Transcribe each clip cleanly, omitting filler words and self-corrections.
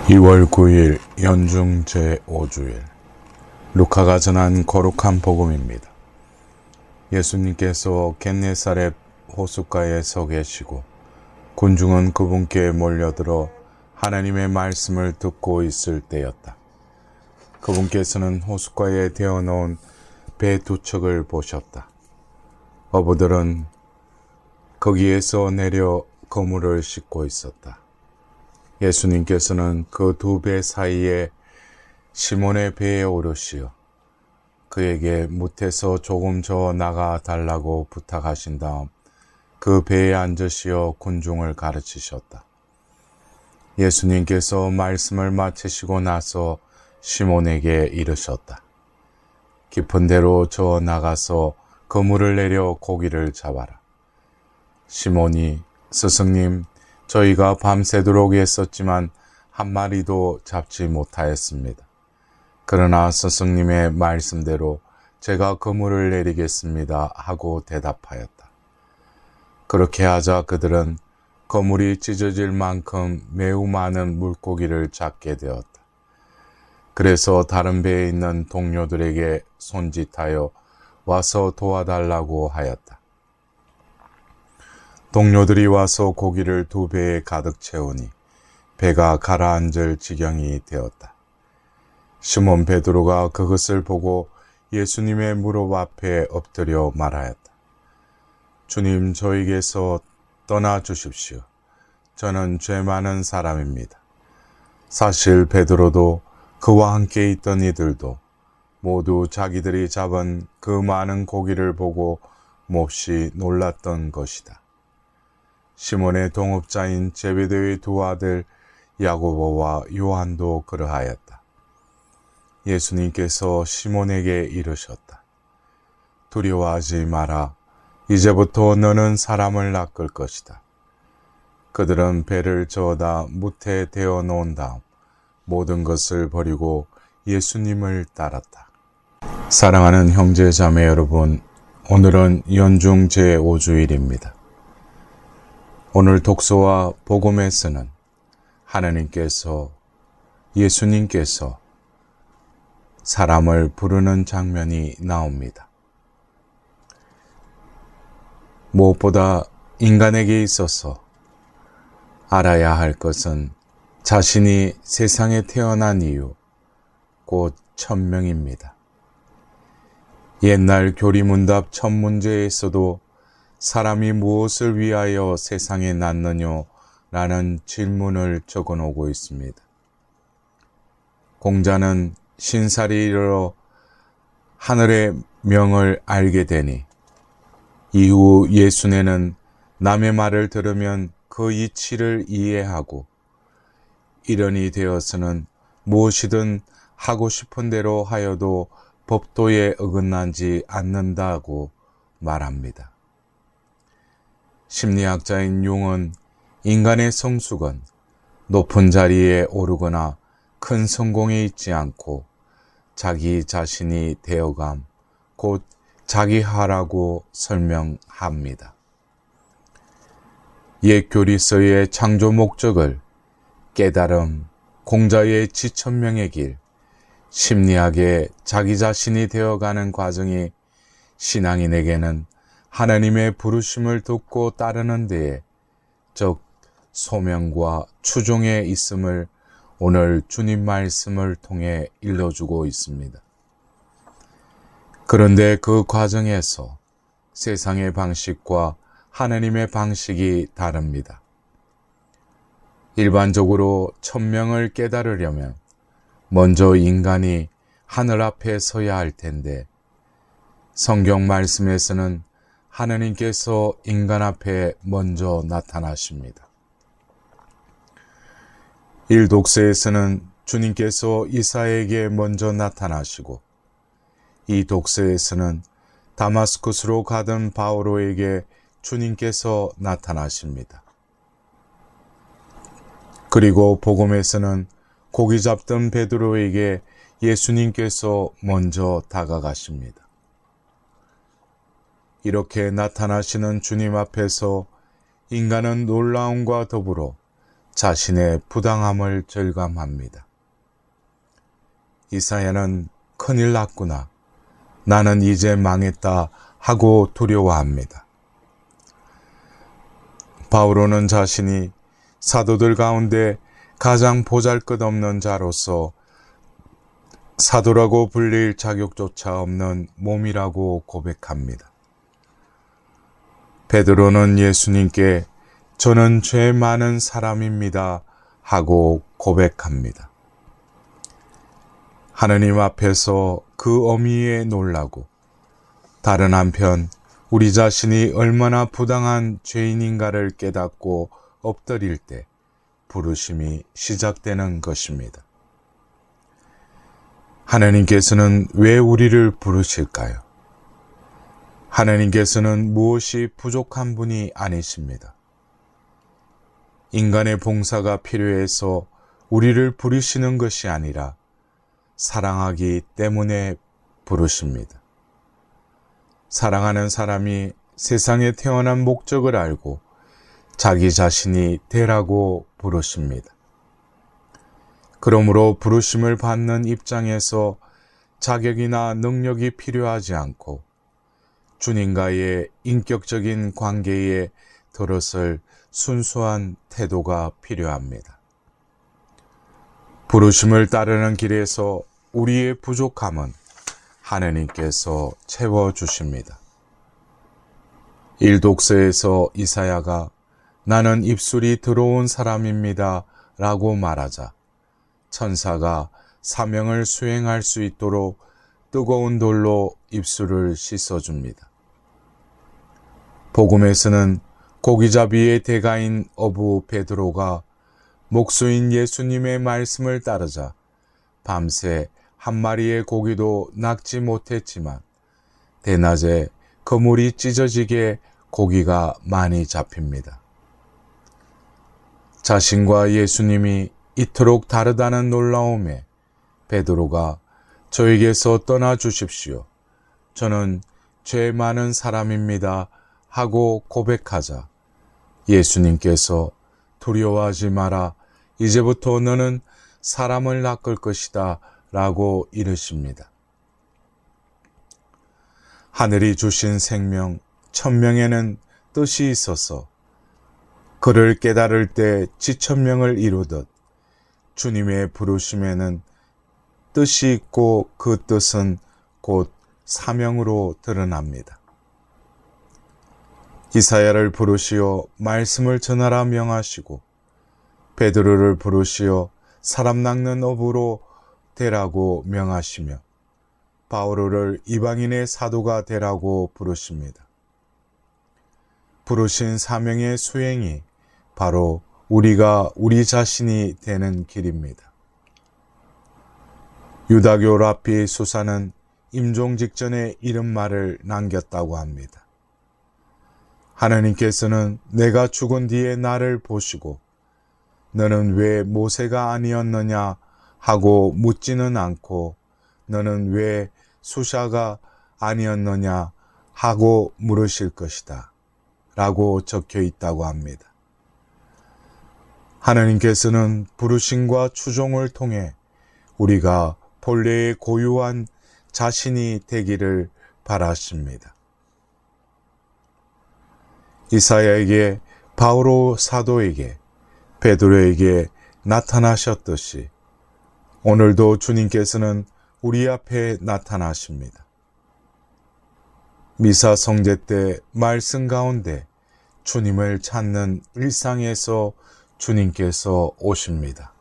2월 9일 연중 제5주일 루카가 전한 거룩한 복음입니다. 예수님께서 겟네사렛 호숫가에 서 계시고 군중은 그분께 몰려들어 하나님의 말씀을 듣고 있을 때였다. 그분께서는 호숫가에 대어놓은 배 두 척을 보셨다. 어부들은 거기에서 내려 그물을 싣고 있었다. 예수님께서는 그 두 배 사이에 시몬의 배에 오르시어 그에게 무태서 조금 저 나가 달라고 부탁하신 다음 그 배에 앉으시어 군중을 가르치셨다. 예수님께서 말씀을 마치시고 나서 시몬에게 이르셨다. 깊은 데로 저 나가서 그물을 내려 고기를 잡아라. 시몬이 스승님, 저희가 밤새도록 애썼지만 한 마리도 잡지 못하였습니다. 그러나 스승님의 말씀대로 제가 그물을 내리겠습니다 하고 대답하였다. 그렇게 하자 그들은 그물이 찢어질 만큼 매우 많은 물고기를 잡게 되었다. 그래서 다른 배에 있는 동료들에게 손짓하여 와서 도와달라고 하였다. 동료들이 와서 고기를 두 배에 가득 채우니 배가 가라앉을 지경이 되었다. 시몬 베드로가 그것을 보고 예수님의 무릎 앞에 엎드려 말하였다. 주님, 저에게서 떠나 주십시오. 저는 죄 많은 사람입니다. 사실 베드로도 그와 함께 있던 이들도 모두 자기들이 잡은 그 많은 고기를 보고 몹시 놀랐던 것이다. 시몬의 동업자인 제베데의 두 아들 야고보와 요한도 그러하였다. 예수님께서 시몬에게 이르셨다. 두려워하지 마라. 이제부터 너는 사람을 낚을 것이다. 그들은 배를 저어다 무태에 대어 놓은 다음 모든 것을 버리고 예수님을 따랐다. 사랑하는 형제 자매 여러분, 오늘은 연중 제5주일입니다. 오늘 독서와 복음에서는 예수님께서 사람을 부르는 장면이 나옵니다. 무엇보다 인간에게 있어서 알아야 할 것은 자신이 세상에 태어난 이유, 곧 천명입니다. 옛날 교리문답 첫 문제에서도 사람이 무엇을 위하여 세상에 났느냐 라는 질문을 적어 놓고 있습니다. 공자는 신살이 이르러 하늘의 명을 알게 되니 이후 예순에는 남의 말을 들으면 그 이치를 이해하고 일원이 되어서는 무엇이든 하고 싶은 대로 하여도 법도에 어긋나지 않는다고 말합니다. 심리학자인 융은 인간의 성숙은 높은 자리에 오르거나 큰 성공에 있지 않고 자기 자신이 되어감, 곧 자기하라고 설명합니다. 옛 교리서의 창조 목적을 깨달음, 공자의 지천명의 길, 심리학의 자기 자신이 되어가는 과정이 신앙인에게는 하나님의 부르심을 듣고 따르는 데에 즉 소명과 추종에 있음을 오늘 주님 말씀을 통해 일러주고 있습니다. 그런데 그 과정에서 세상의 방식과 하나님의 방식이 다릅니다. 일반적으로 천명을 깨달으려면 먼저 인간이 하늘 앞에 서야 할 텐데 성경 말씀에서는 하나님께서 인간 앞에 먼저 나타나십니다. 1독서에서는 주님께서 이사야에게 먼저 나타나시고 2독서에서는 다마스쿠스로 가던 바오로에게 주님께서 나타나십니다. 그리고 복음에서는 고기 잡던 베드로에게 예수님께서 먼저 다가가십니다. 이렇게 나타나시는 주님 앞에서 인간은 놀라움과 더불어 자신의 부당함을 절감합니다. 이사야는 큰일 났구나, 나는 이제 망했다 하고 두려워합니다. 바오로는 자신이 사도들 가운데 가장 보잘것없는 자로서 사도라고 불릴 자격조차 없는 몸이라고 고백합니다. 베드로는 예수님께 저는 죄 많은 사람입니다 하고 고백합니다. 하느님 앞에서 그 어미에 놀라고 다른 한편 우리 자신이 얼마나 부당한 죄인인가를 깨닫고 엎드릴 때 부르심이 시작되는 것입니다. 하나님께서는 왜 우리를 부르실까요? 하나님께서는 무엇이 부족한 분이 아니십니다. 인간의 봉사가 필요해서 우리를 부르시는 것이 아니라 사랑하기 때문에 부르십니다. 사랑하는 사람이 세상에 태어난 목적을 알고 자기 자신이 되라고 부르십니다. 그러므로 부르심을 받는 입장에서 자격이나 능력이 필요하지 않고 주님과의 인격적인 관계에 들어설 순수한 태도가 필요합니다. 부르심을 따르는 길에서 우리의 부족함은 하나님께서 채워주십니다. 일독서에서 이사야가 나는 입술이 더러운 사람입니다 라고 말하자 천사가 사명을 수행할 수 있도록 뜨거운 돌로 입술을 씻어줍니다. 복음에서는 고기잡이의 대가인 어부 베드로가 목수인 예수님의 말씀을 따르자 밤새 한 마리의 고기도 낚지 못했지만 대낮에 그물이 찢어지게 고기가 많이 잡힙니다. 자신과 예수님이 이토록 다르다는 놀라움에 베드로가 저에게서 떠나 주십시오. 저는 죄 많은 사람입니다 하고 고백하자 예수님께서 두려워하지 마라. 이제부터 너는 사람을 낚을 것이다 라고 이르십니다. 하늘이 주신 생명, 천명에는 뜻이 있어서 그를 깨달을 때 지천명을 이루듯 주님의 부르심에는 뜻이 있고 그 뜻은 곧 사명으로 드러납니다. 이사야를 부르시어 말씀을 전하라 명하시고 베드로를 부르시어 사람 낚는 어부로 되라고 명하시며 바오로를 이방인의 사도가 되라고 부르십니다. 부르신 사명의 수행이 바로 우리가 우리 자신이 되는 길입니다. 유다교 랍비 수사는 임종 직전에 이런 말을 남겼다고 합니다. 하나님께서는 내가 죽은 뒤에 나를 보시고 너는 왜 모세가 아니었느냐 하고 묻지는 않고 너는 왜 수샤가 아니었느냐 하고 물으실 것이다 라고 적혀 있다고 합니다. 하나님께서는 부르심과 추종을 통해 우리가 본래의 고유한 자신이 되기를 바라십니다. 이사야에게, 바오로 사도에게, 베드로에게 나타나셨듯이 오늘도 주님께서는 우리 앞에 나타나십니다. 미사 성제 때 말씀 가운데 주님을 찾는 일상에서 주님께서 오십니다.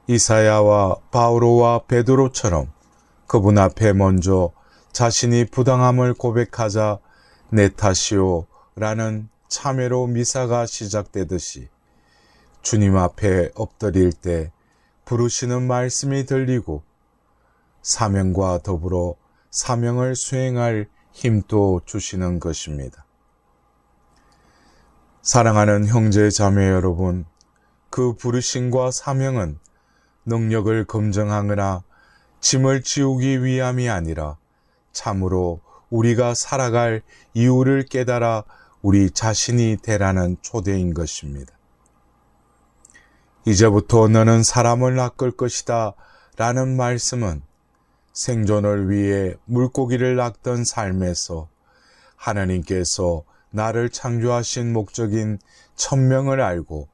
이사야와 바오로와 베드로처럼 그분 앞에 먼저 자신이 부당함을 고백하자 내 탓이오 라는 참회로 미사가 시작되듯이 주님 앞에 엎드릴 때 부르시는 말씀이 들리고 사명과 더불어 사명을 수행할 힘도 주시는 것입니다. 사랑하는 형제 자매 여러분, 그 부르심과 사명은 능력을 검증하거나 짐을 지우기 위함이 아니라 참으로 우리가 살아갈 이유를 깨달아 우리 자신이 되라는 초대인 것입니다. 이제부터 너는 사람을 낚을 것이다 라는 말씀은 생존을 위해 물고기를 낚던 삶에서 하나님께서 나를 창조하신 목적인 천명을 알고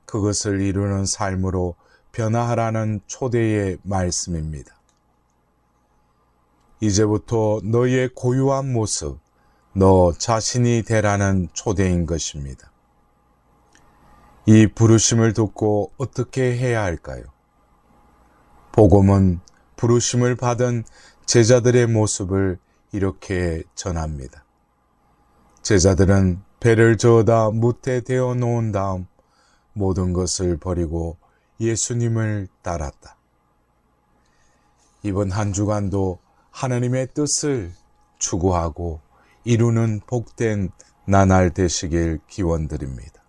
그것을 이루는 삶으로 변화하라는 초대의 말씀입니다. 이제부터 너의 고유한 모습, 너 자신이 되라는 초대인 것입니다. 이 부르심을 듣고 어떻게 해야 할까요? 복음은 부르심을 받은 제자들의 모습을 이렇게 전합니다. 제자들은 배를 저어다 무태 대어 놓은 다음 모든 것을 버리고 예수님을 따랐다. 이번 한 주간도 하나님의 뜻을 추구하고 이루는 복된 나날 되시길 기원드립니다.